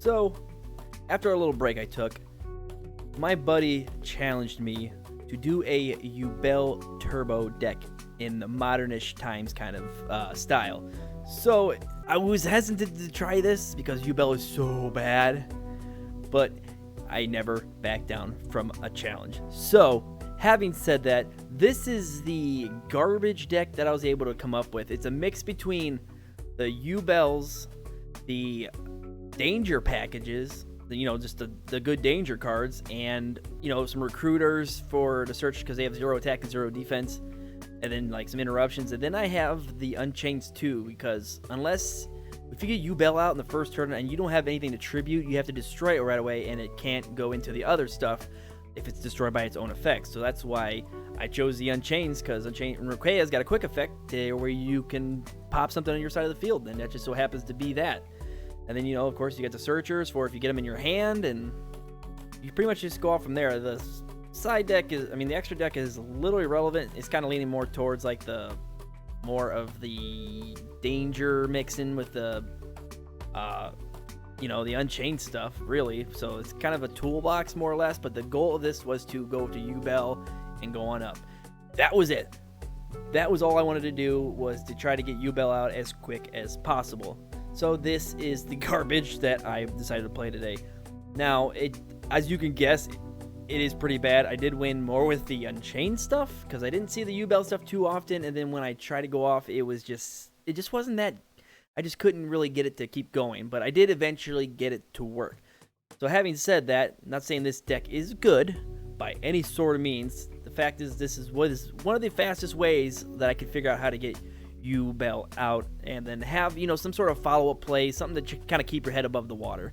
So, after a little break I took, my buddy challenged me to do a Yubel turbo deck in the modernish times kind of style. So, I was hesitant to try this because Yubel is so bad, but I never back down from a challenge. So, having said that, this is the garbage deck that I was able to come up with. It's a mix between the Yubels, the danger packages, just the good danger cards, and, some recruiters for the search because they have 0 attack and 0 defense, and then, like, some interruptions. And then I have the Unchained too, because if you get Yubel out in the first turn and you don't have anything to tribute, you have to destroy it right away, and it can't go into the other stuff if it's destroyed by its own effects. So that's why I chose the Unchained, because Unchained Rukea's got a quick effect where you can pop something on your side of the field, and that just so happens to be that. And then, of course, you get the Searchers for if you get them in your hand, and you pretty much just go off from there. The side deck the extra deck is a little irrelevant. It's kind of leaning more towards, like, more of the danger mixing with the, the Unchained stuff, really. So it's kind of a toolbox, more or less, but the goal of this was to go to Yubel and go on up. That was it. That was all I wanted to do, was to try to get Yubel out as quick as possible. So this is the garbage that I decided to play today. Now, as you can guess, it is pretty bad. I did win more with the Unchained stuff because I didn't see the Yubel stuff too often, and then when I tried to go off, it just wasn't that. I just couldn't really get it to keep going, but I did eventually get it to work. So having said that, not saying this deck is good by any sort of means. The fact is, this is what is one of the fastest ways that I could figure out how to get Yubel out, and then have some sort of follow-up play, something to kind of keep your head above the water.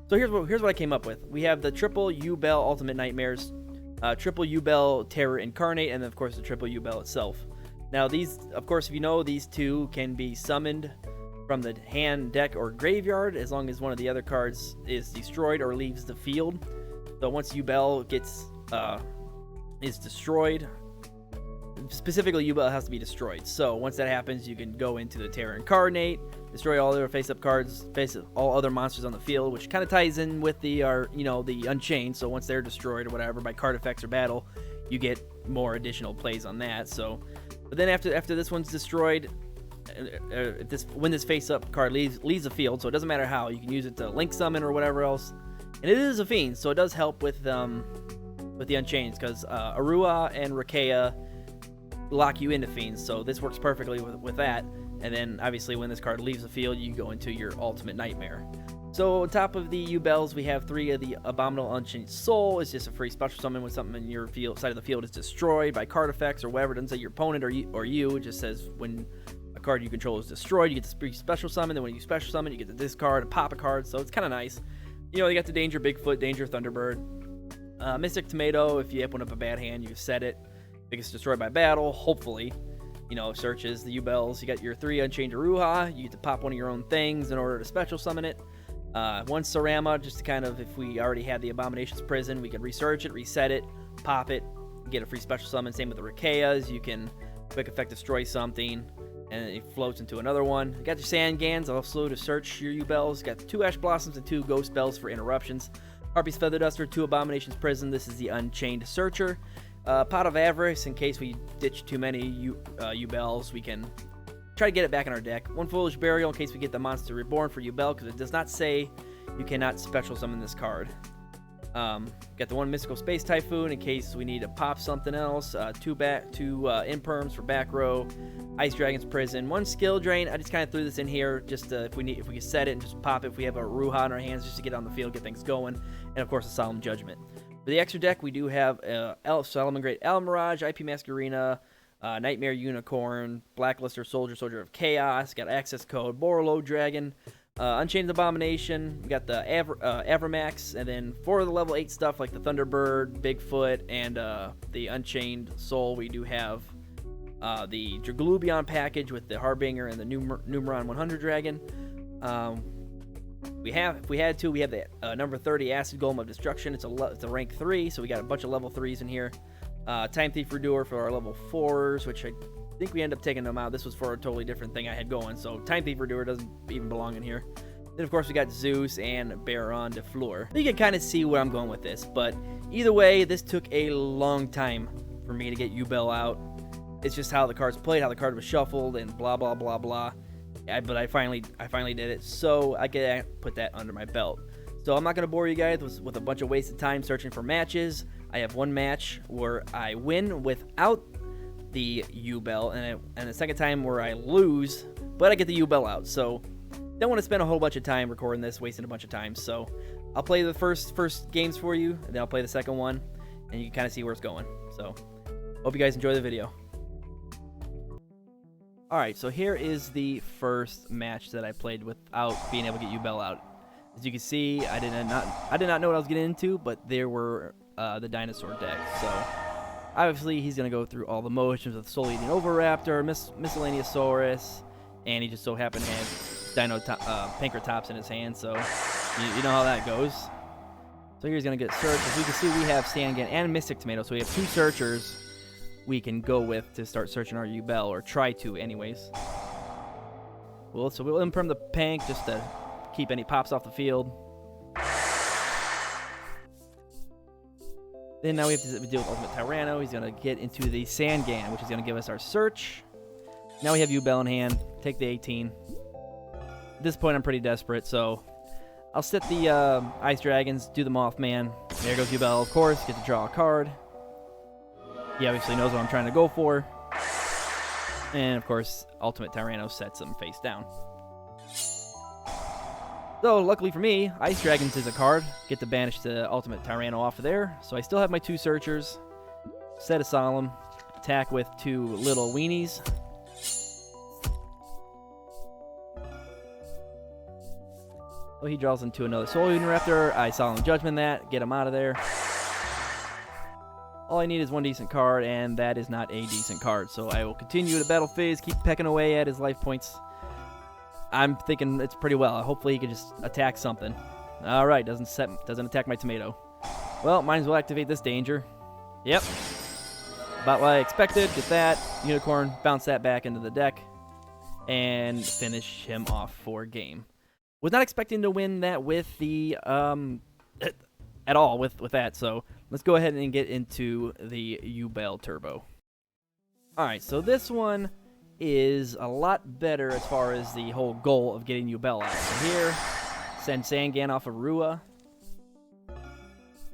So here's what I came up with. We have the triple Yubel Ultimate Nightmares, triple Yubel Terror Incarnate, and then of course the triple Yubel itself. Now these, of course, if you know, these two can be summoned from the hand, deck, or graveyard as long as one of the other cards is destroyed or leaves the field. So once Yubel is destroyed, specifically Yubel has to be destroyed. So once that happens, you can go into the Terror Incarnate, destroy all their face-up cards, face all other monsters on the field, which kind of ties in with the Unchained. So once they're destroyed or whatever by card effects or battle, you get more additional plays on that. So, but then after this one's destroyed, when this face-up card leaves the field, so it doesn't matter how, you can use it to link summon or whatever else, and it is a fiend, so it does help with the Unchained, because Arua and Rukea lock you into fiends, so this works perfectly with that. And then obviously when this card leaves the field, you go into your Ultimate Nightmare. So on top of the Yubels, we have 3 of the Abominable Unchained Soul. It's just a free special summon when something in your side of the field is destroyed by card effects or whatever. It doesn't say your opponent or you. It just says when a card you control is destroyed, you get this free special summon. Then when you special summon, you get to discard and pop a card. So it's kind of nice. You got the Danger Bigfoot, Danger Thunderbird, Mystic Tomato. If you open up a bad hand, you set it. It gets destroyed by battle, hopefully. Searches, the Yubels. You got your 3 Unchained Aruha. You get to pop one of your own things in order to special summon it. 1 Sarama, just to kind of, if we already had the Abomination's Prison, we can research it, reset it, pop it, get a free special summon. Same with the Rukeas. You can quick effect destroy something, and it floats into another one. You got your Sangans, also to search your Yubels. You got 2 Ash Blossoms and 2 Ghost Bells for interruptions. Harpy's Feather Duster, 2 Abomination's Prison. This is the Unchained Searcher. Pot of Avarice, in case we ditch too many Yubels, we can try to get it back in our deck. 1 Foolish Burial, in case we get the Monster Reborn for Yubel, because it does not say you cannot special summon this card. Got the 1 Mystical Space Typhoon, in case we need to pop something else. 2 Imperms for back row. Ice Dragon's Prison. 1 Skill Drain. I just kind of threw this in here just if we can set it and just pop it if we have a Ruha in our hands, just to get on the field, get things going. And of course a Solemn Judgment. For the extra deck, we do have Solomon Great Mirage, IP Masquerena, Nightmare Unicorn, Blacklister Soldier, Soldier of Chaos, got Access Code, Borolo Dragon, Unchained Abomination, we got the Avramax, and then for the level 8 stuff like the Thunderbird, Bigfoot, and the Unchained Soul, we do have the Draglubion package with the Harbinger and the Numeron 100 Dragon. If we had to, we have the number 30 Acid Golem of Destruction. It's a rank 3, so we got a bunch of level 3s in here. Time Thief Redoer for our level 4s, which I think we end up taking them out. This was for a totally different thing I had going, so Time Thief Redoer doesn't even belong in here. Then, of course, we got Zeus and Baron de Fleur. You can kind of see where I'm going with this, but either way, this took a long time for me to get Yubel out. It's just how the cards played, how the card was shuffled, and blah, blah, blah, blah. But I finally did it, so I can put that under my belt. So I'm not going to bore you guys with a bunch of wasted time searching for matches. I have one match where I win without the Yubel, and the second time where I lose, but I get the Yubel out. So don't want to spend a whole bunch of time recording this, wasting a bunch of time. So I'll play the first games for you, and then I'll play the second one, and you can kind of see where it's going. So hope you guys enjoy the video. Alright, so here is the first match that I played without being able to get Yubel out. As you can see, I did not know what I was getting into, but there were the dinosaur deck. So obviously he's going to go through all the motions of Soul-Eating Oviraptor, Miscellaneousaurus, and he just so happened to have Pankratops in his hand, so you know how that goes. So here's going to get searched. As you can see, we have Sangan and Mystic Tomato, so we have two searchers we can go with to start searching our Yubel, or try to anyways. Well, so we'll imperm the Pank just to keep any pops off the field. Then now we have to deal with Ultimate Tyranno. He's going to get into the Sangan, which is going to give us our search. Now we have Yubel in hand. Take the 18. At this point, I'm pretty desperate, so I'll set the Ice Dragons, do the Mothman. There goes Yubel, of course. Get to draw a card. He obviously knows what I'm trying to go for. And, of course, Ultimate Tyranno sets him face down. So, luckily for me, Ice Dragons is a card. Get to banish the Ultimate Tyranno off of there. So I still have my two searchers. Set a Solemn. Attack with two little weenies. Well, he draws into another Soul-Eating Raptor. I Solemn Judgment that. Get him out of there. All I need is one decent card, and that is not a decent card. So I will continue to battle phase, keep pecking away at his life points. I'm thinking it's pretty well. Hopefully he can just attack something. All right, doesn't attack my tomato. Well, might as well activate this danger. Yep. About what I expected. Get that. Unicorn. Bounce that back into the deck. And finish him off for game. Was not expecting to win that with the... at all with that, so let's go ahead and get into the Yubel Turbo. Alright, so this one is a lot better as far as the whole goal of getting Yubel out. So here, send Sangan off of Rua.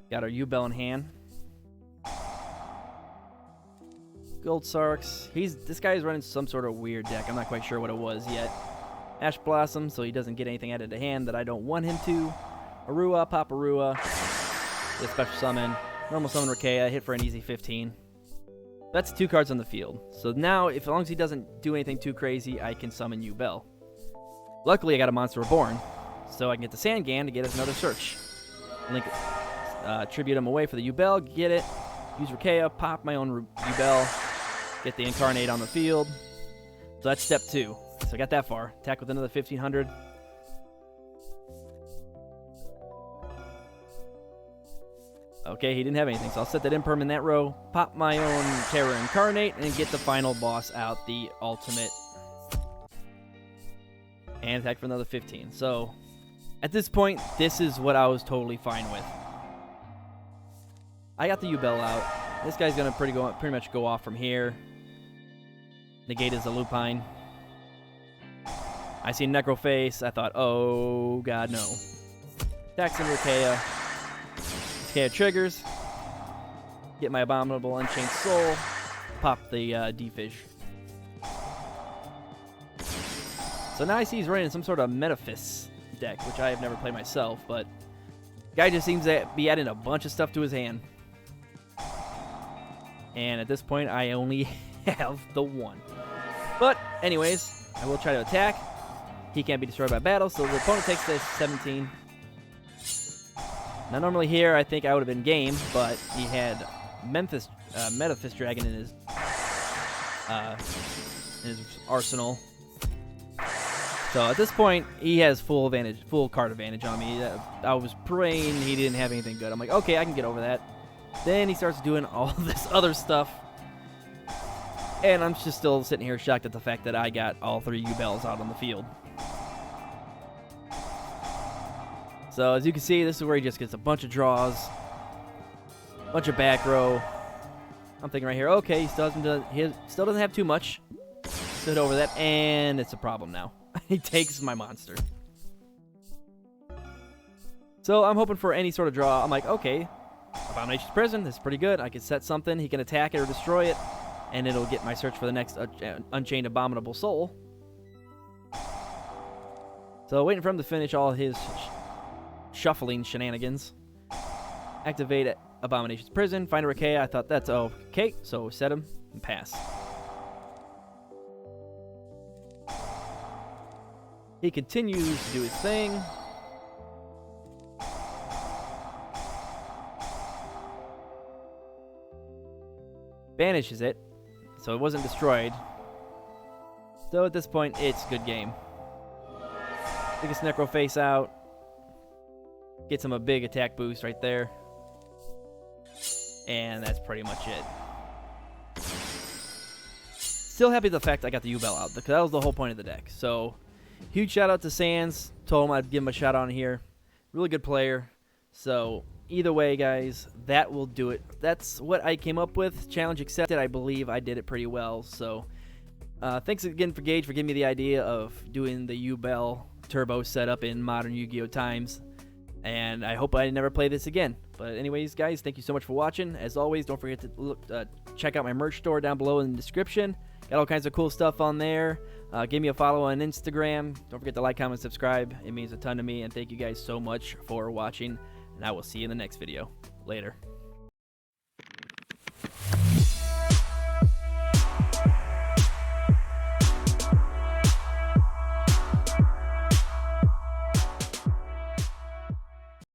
Got our Yubel in hand. Gold Sarks. This guy is running some sort of weird deck. I'm not quite sure what it was yet. Ash Blossom, so he doesn't get anything added to hand that I don't want him to. Arua, pop Arua. Get special summon. Normal summon Rakea. Hit for an easy 15. That's two cards on the field. So now, as long as he doesn't do anything too crazy, I can summon Yubel. Luckily, I got a Monster Reborn, so I can get the Sangan to get us another search. Link, tribute him away for the Yubel. Get it. Use Rakea. Pop my own Yubel. Get the Incarnate on the field. So that's step 2. So I got that far. Attack with another 1500. Okay, he didn't have anything, so I'll set that Imperm in that row, pop my own Terra Incarnate, and get the final boss out, the Ultimate. And attack for another 15. So, at this point, this is what I was totally fine with. I got the Yubel out. This guy's going to pretty much go off from here. Negate is the Lupine. I see Necroface. I thought, oh, God, no. Attacks in Rakea. Rakea triggers. Get my Abominable Unchained Soul. Pop the D-Fish. So now I see he's running some sort of Metaphys deck, which I have never played myself, but guy just seems to be adding a bunch of stuff to his hand. And at this point, I only have the one. But anyways, I will try to attack. He can't be destroyed by battle, so the opponent takes this 17. Now normally here, I think I would have been game, but he had Metaphys Dragon in his arsenal. So at this point, he has full card advantage on me. I was praying he didn't have anything good. I'm like, okay, I can get over that. Then he starts doing all this other stuff. And I'm just still sitting here shocked at the fact that I got all three Yubels out on the field. So as you can see, this is where he just gets a bunch of draws, a bunch of back row. I'm thinking right here, okay, he still doesn't have too much. Stood over that, and it's a problem now. He takes my monster. So I'm hoping for any sort of draw. I'm like, okay, Abomination's Prison, this is pretty good. I can set something, he can attack it or destroy it, and it'll get my search for the next Unchained Abominable Soul. So waiting for him to finish all his shuffling shenanigans. Activate Abomination's Prison, find a Ricea. I thought that's okay, so set him and pass. He continues to do his thing. Banishes it, so it wasn't destroyed. So at this point, it's good game. Biggest Necro face out. Gets him a big attack boost right there. And that's pretty much it. Still happy with the fact I got the Yubel out, because that was the whole point of the deck. So, huge shout out to Sans. Told him I'd give him a shout out on here. Really good player. So, either way, guys, that will do it. That's what I came up with. Challenge accepted. I believe I did it pretty well. So, thanks again for Gage for giving me the idea of doing the Yubel turbo setup in modern Yu-Gi-Oh times. And I hope I never play this again. But anyways, guys, thank you so much for watching. As always, don't forget to check out my merch store down below in the description. Got all kinds of cool stuff on there. Give me a follow on Instagram. Don't forget to like, comment, subscribe. It means a ton to me. And thank you guys so much for watching. And I will see you in the next video. Later.